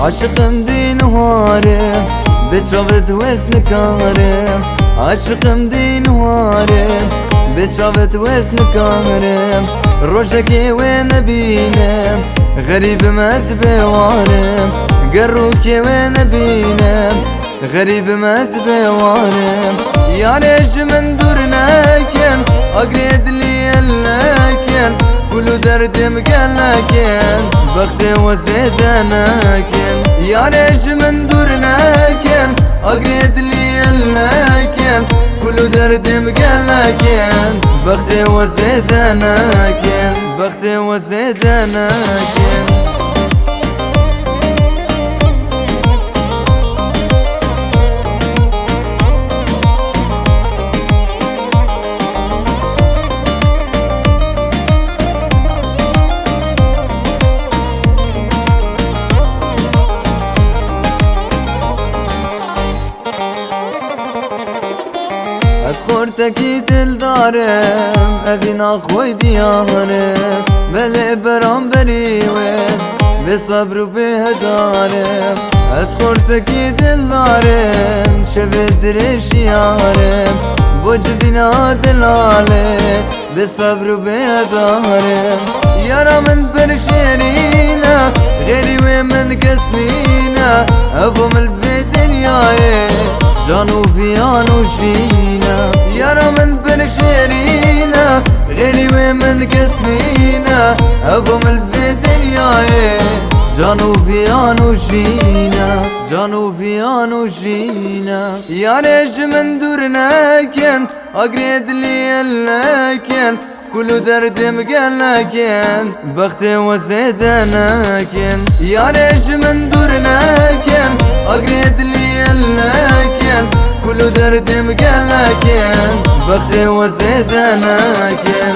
عاشقم دین وارم بچاوت وزن کارم عاشقم دین وارم بچاوت وزن کارم روشکی و نبینم غریبم از بوارم گروکی و نبینم غریبم از بوارم یارج من دور نکن اگرید لی لکن كل دردم قلكن بختي وزيدناكن يا ريش من دورناكن اقريد لي لكن كل دردم قلكن بختي وزيدناكن بختي وزيدناكن از خورتکی دل دارم اوینا خوی دیارم بله برام بریوه به صبر و به دارم از خورتکی دل دارم شب درش یارم با جبینا دلاله به صبر و به دارم یارا من بر شیرینه غیری و من کسنینه ابو ملفی دنیایه جانو فيانو شينا يارا من بن شيرينا غيري ومن قسنينا ابو مل في دنياي جانو فيانو شينا جانو فيانو شينا يا ريش من دورناكن اقريد لي لكن كل دردم قلكن بختي وزيدناكن يا ريش من دورناكن اقريد لي لكن كل دردم قلكن بختي وزيدناكن